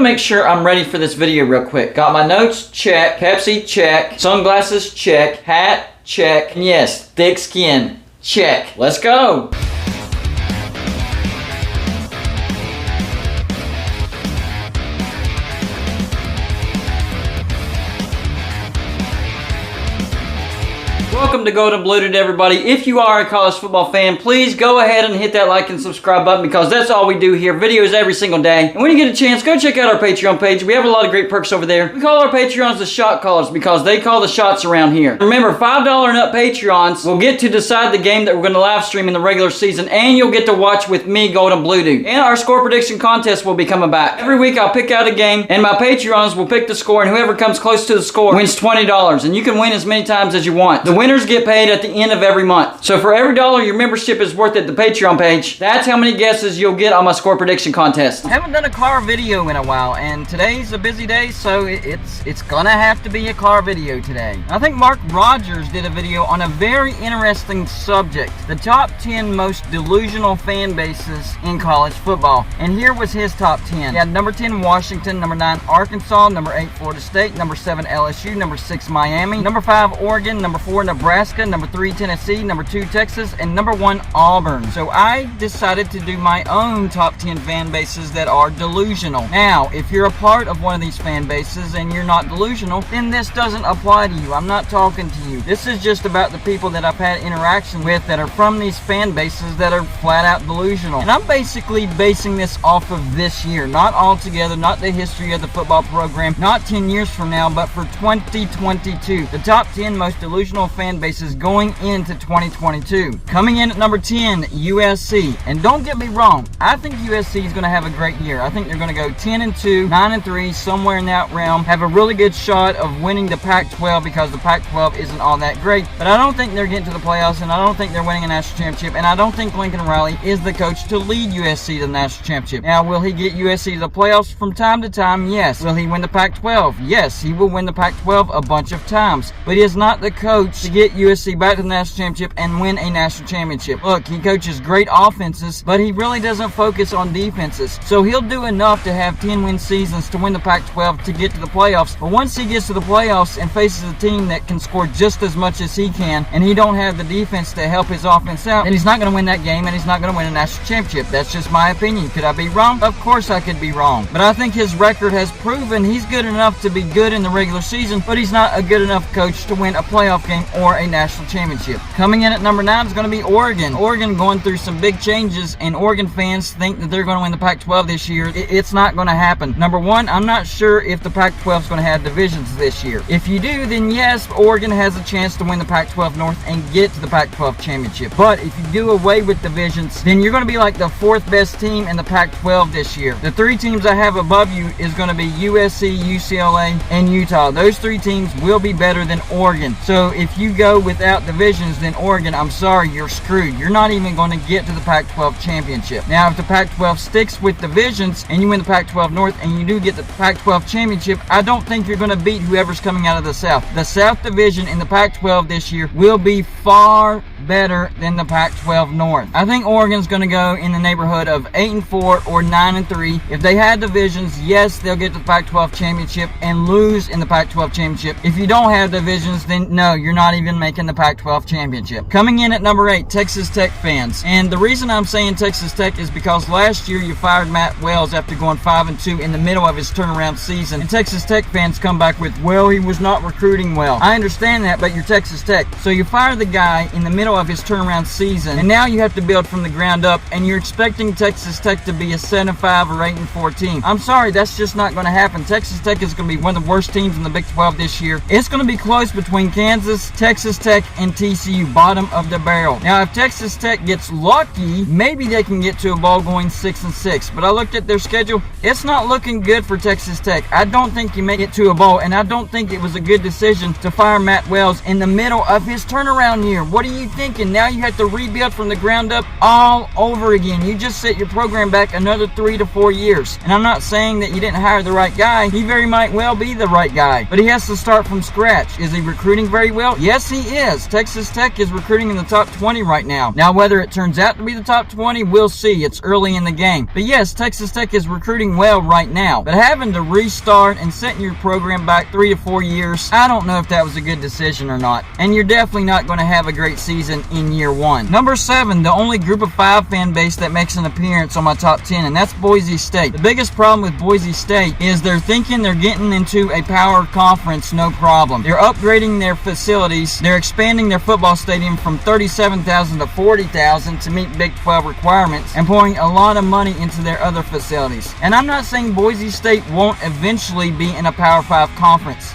make sure I'm ready for this video real quick. Got my notes? Check. Pepsi? Check. Sunglasses? Check. Hat? Check. And yes, thick skin? Check. Let's go. Welcome to Golden Bluted, everybody. If you are a college football fan, please go ahead and hit that like and subscribe button because that's all we do here. Videos every single day. And when you get a chance, go check out our Patreon page. We have a lot of great perks over there. We call our Patreons the shot callers because they call the shots around here. Remember, $5 and up Patreons will get to decide the game that we're going to live stream in the regular season, and you'll get to watch with me, Golden Bluted. And our score prediction contest will be coming back. Every week I'll pick out a game, and my Patreons will pick the score, and whoever comes close to the score wins $20. And you can win as many times as you want. The winners get paid at the end of every month. So for every $1 your membership is worth at the Patreon page, that's how many guesses you'll get on my score prediction contest. I haven't done a car video in a while, and today's a busy day, so it's gonna have to be a car video today. I think Mark Rogers did a video on a very interesting subject, the top 10 most delusional fan bases in college football. And here was his top 10. He had number 10 Washington, number 9 Arkansas, number 8 Florida State, number 7 LSU, number 6 Miami, number 5 Oregon, number 4 Nebraska, number 3 Tennessee, number 2 Texas, and number 1 Auburn. So I decided to do my own top 10 fan bases that are delusional. Now, if you're a part of one of these fan bases and you're not delusional, then this doesn't apply to you. I'm not talking to you. This is just about the people that I've had interaction with that are from these fan bases that are flat out delusional. And I'm basically basing this off of this year, not altogether, not the history of the football program, not 10 years from now, but for 2022. The top 10 most delusional fan bases going into 2022. Coming in at number 10, USC. And don't get me wrong, I think USC is going to have a great year. I think they're going to go 10-2, 9-3, somewhere in that realm. Have a really good shot of winning the Pac-12 because the Pac-12 isn't all that great. But I don't think they're getting to the playoffs, and I don't think they're winning a national championship, and I don't think Lincoln Riley is the coach to lead USC to the national championship. Now, will he get USC to the playoffs from time to time? Yes. Will he win the Pac-12? Yes, he will win the Pac-12 a bunch of times. But he is not the coach to get USC back to the national championship and win a national championship. Look, he coaches great offenses, but he really doesn't focus on defenses. So he'll do enough to have 10-win seasons to win the Pac-12 to get to the playoffs. But once he gets to the playoffs and faces a team that can score just as much as he can, and he don't have the defense to help his offense out, then he's not going to win that game, and he's not going to win a national championship. That's just my opinion. Could I be wrong? Of course I could be wrong. But I think his record has proven he's good enough to be good in the regular season, but he's not a good enough coach to win a playoff game or a national championship. Coming in at number 9 is going to be Oregon. Oregon going through some big changes, and Oregon fans think that they're going to win the Pac-12 this year. It's not going to happen. Number 1, I'm not sure if the Pac-12 is going to have divisions this year. If you do, then yes, Oregon has a chance to win the Pac-12 North and get to the Pac-12 championship. But if you do away with divisions, then you're going to be like the 4th best team in the Pac-12 this year. The 3 teams I have above you is going to be USC, UCLA, and Utah. Those 3 teams will be better than Oregon. So if you go without divisions, then Oregon, I'm sorry, you're screwed. You're not even going to get to the Pac-12 championship. Now, if the Pac-12 sticks with divisions and you win the Pac-12 North and you do get the Pac-12 championship, I don't think you're going to beat whoever's coming out of the South. The South division in the Pac-12 this year will be far better than the Pac-12 North. I think Oregon's going to go in the neighborhood of 8-4 or 9-3. If they had divisions, yes, they'll get to the Pac-12 championship and lose in the Pac-12 championship. If you don't have divisions, then no, you're not even making the Pac-12 championship. Coming in at number 8, Texas Tech fans. And the reason I'm saying Texas Tech is because last year you fired Matt Wells after going 5-2 in the middle of his turnaround season. And Texas Tech fans come back with, well, he was not recruiting well. I understand that, but you're Texas Tech. So you fire the guy in the middle of his turnaround season, and now you have to build from the ground up, and you're expecting Texas Tech to be a 7-5 or 8-4 team. I'm sorry, that's just not going to happen. Texas Tech is going to be one of the worst teams in the Big 12 this year. It's going to be close between Kansas, Texas Tech, and TCU, bottom of the barrel. Now, if Texas Tech gets lucky, maybe they can get to a bowl going 6-6. But I looked at their schedule. It's not looking good for Texas Tech. I don't think you make it to a bowl, and I don't think it was a good decision to fire Matt Wells in the middle of his turnaround year. What are you thinking? Now you have to rebuild from the ground up all over again. You just set your program back another 3 to 4 years. And I'm not saying that you didn't hire the right guy. He very might well be the right guy, but he has to start from scratch. Is he recruiting very well? Yes, he is. Texas Tech is recruiting in the top 20 right now. Now, whether it turns out to be the top 20, we'll see. It's early in the game. But yes, Texas Tech is recruiting well right now. But having to restart and setting your program back 3 to 4 years, I don't know if that was a good decision or not. And you're definitely not going to have a great season in year one. Number 7, the only group of 5 fan base that makes an appearance on my top 10, and that's Boise State. The biggest problem with Boise State is they're thinking they're getting into a power conference, no problem. They're upgrading their facilities. They're expanding their football stadium from 37,000 to 40,000 to meet Big 12 requirements and pouring a lot of money into their other facilities. And I'm not saying Boise State won't eventually be in a Power 5 conference,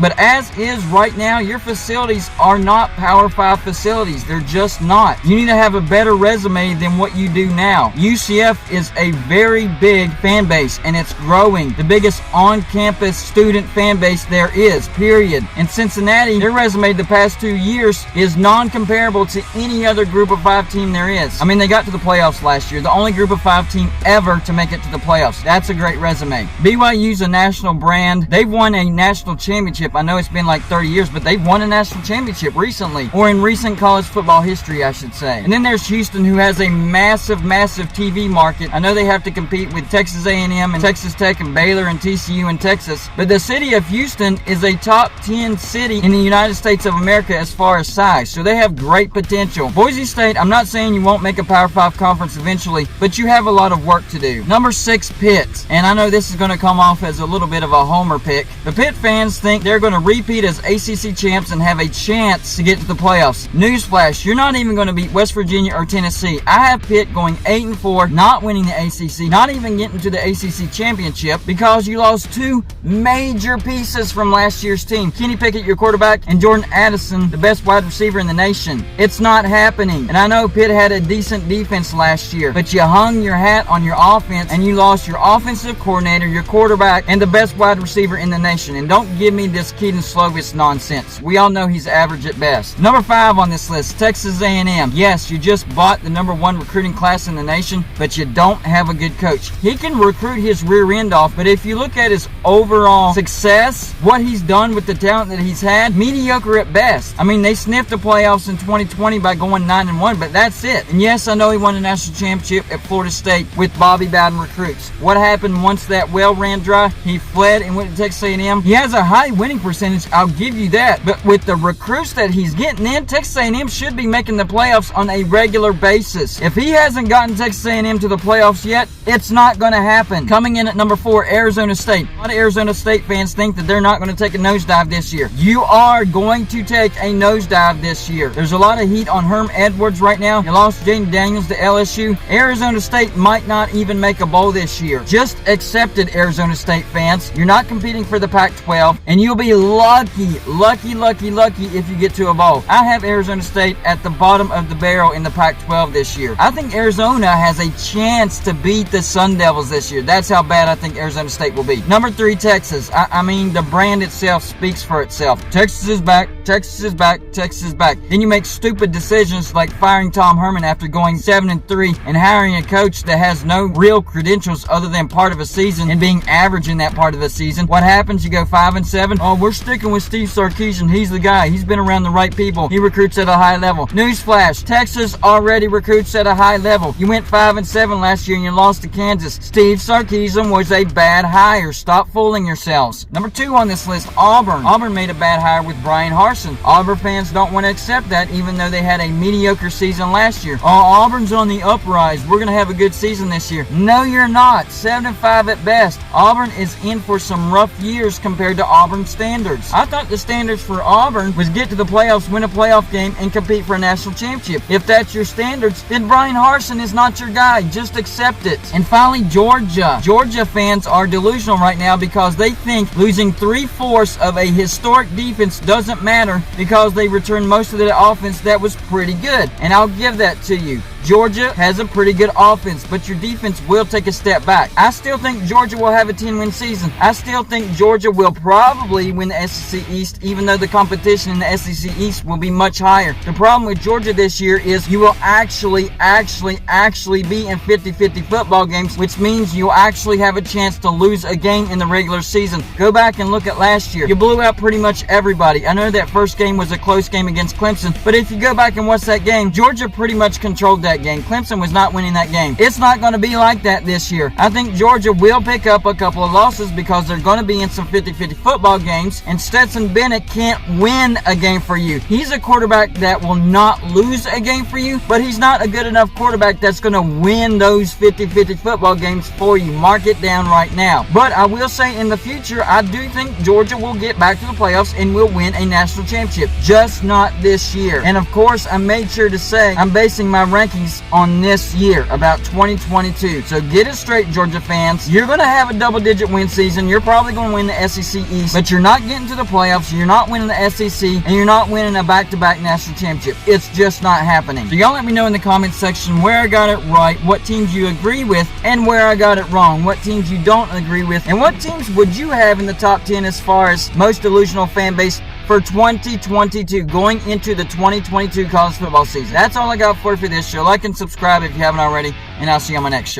but as is right now, your facilities are not Power 5 facilities. They're just not. You need to have a better resume than what you do now. UCF is a very big fan base, and it's growing. The biggest on-campus student fan base there is, period. In Cincinnati, their resume the past 2 years is non-comparable to any other group of 5 team there is. I mean, they got to the playoffs last year. The only group of 5 team ever to make it to the playoffs. That's a great resume. BYU's a national brand. They've won a national championship. I know it's been like 30 years, but they've won a national championship recently, or in recent college football history, I should say. And then there's Houston, who has a massive TV market. I know they have to compete with Texas A&M and Texas Tech and Baylor and TCU in Texas, but the city of Houston is a top 10 city in the United States of America as far as size, so they have great potential. Boise State, I'm not saying you won't make a Power 5 conference eventually, but you have a lot of work to do. Number 6, Pitt. And I know this is going to come off as a little bit of a homer pick. The Pitt fans think they're going to repeat as ACC champs and have a chance to get to the playoffs. Newsflash, you're not even going to beat West Virginia or Tennessee. I have Pitt going 8-4, not winning the ACC, not even getting to the ACC championship because you lost 2 major pieces from last year's team. Kenny Pickett, your quarterback, and Jordan Addison, the best wide receiver in the nation. It's not happening. And I know Pitt had a decent defense last year, but you hung your hat on your offense and you lost your offensive coordinator, your quarterback, and the best wide receiver in the nation. And don't give me this Keaton Slovis nonsense. We all know he's average at best. Number 5 on this list, Texas A&M. Yes, you just bought the number 1 recruiting class in the nation, but you don't have a good coach. He can recruit his rear end off, but if you look at his overall success, what he's done with the talent that he's had, mediocre at best. I mean, they sniffed the playoffs in 2020 by going 9-1, but that's it. And yes, I know he won a national championship at Florida State with Bobby Bowden recruits. What happened once that well ran dry? He fled and went to Texas A&M. He has a high winning percentage, I'll give you that, but with the recruits that he's getting in, Texas A&M should be making the playoffs on a regular basis. If he hasn't gotten Texas A&M to the playoffs yet, it's not going to happen. Coming in at number 4, Arizona State. A lot of Arizona State fans think that they're not going to take a nosedive this year. You are going to take a nosedive this year. There's a lot of heat on Herm Edwards right now. You lost Jaden Daniels to LSU. Arizona State might not even make a bowl this year. Just accept it, Arizona State fans. You're not competing for the Pac-12, and you'll be lucky if you get to a bowl. I have Arizona State at the bottom of the barrel in the Pac-12 this year. I think Arizona has a chance to beat the Sun Devils this year. That's how bad I think Arizona State will be. Number 3, Texas. I mean, the brand itself speaks for itself. Texas is back. Texas is back. Texas is back. Then you make stupid decisions like firing Tom Herman after going 7-3 and hiring a coach that has no real credentials other than part of a season and being average in that part of the season. What happens? You go 5-7. Oh, we're sticking with Steve Sarkisian. He's the guy. He's been around the right people. He recruits at a high level. Newsflash, Texas already recruits at a high level. You went 5-7 last year and you lost to Kansas. Steve Sarkisian was a bad hire. Stop fooling yourselves. Number 2 on this list, Auburn. Auburn made a bad hire with Brian Harsin. Auburn fans don't want to accept that, even though they had a mediocre season last year. Oh, Auburn's on the uprise. We're going to have a good season this year. No, you're not. 7-5 at best. Auburn is in for some rough years compared to Auburn standards. I thought the standards for Auburn was get to the playoffs, win a playoff game, and compete for a national championship. If that's your standards, then Brian Harsin is not your guy. Just accept it. And finally, Georgia. Georgia fans are delusional right now because they think losing 3/4 of a historic defense doesn't matter because they returned most of the offense that was pretty good. And I'll give that to you. Georgia has a pretty good offense, but your defense will take a step back. I still think Georgia will have a 10-win season. I still think Georgia will probably win the SEC East, even though the competition in the SEC East will be much higher. The problem with Georgia this year is you will actually be in 50-50 football games, which means you'll actually have a chance to lose a game in the regular season. Go back and look at last year. You blew out pretty much everybody. I know that first game was a close game against Clemson, but if you go back and watch that game, Georgia pretty much controlled that game. Clemson was not winning that game. It's not going to be like that this year. I think Georgia will pick up a couple of losses because they're going to be in some 50-50 football games, and Stetson Bennett can't win a game for you. He's a quarterback that will not lose a game for you, but he's not a good enough quarterback that's going to win those 50-50 football games for you. Mark it down right now. But I will say in the future, I do think Georgia will get back to the playoffs and will win a national championship. Just not this year. And of course, I made sure to say I'm basing my rankings on this year, about 2022. So get it straight, Georgia fans. You're going to have a double-digit win season. You're probably going to win the SEC East, but you're not getting to the playoffs. You're not winning the SEC, and you're not winning a back-to-back national championship. It's just not happening. So y'all let me know in the comment section where I got it right, what teams you agree with, and where I got it wrong, what teams you don't agree with, and what teams would you have in the top 10 as far as most delusional fan base for 2022, going into the 2022 college football season. That's all I got for you for this show. Like and subscribe if you haven't already, and I'll see you on my next show.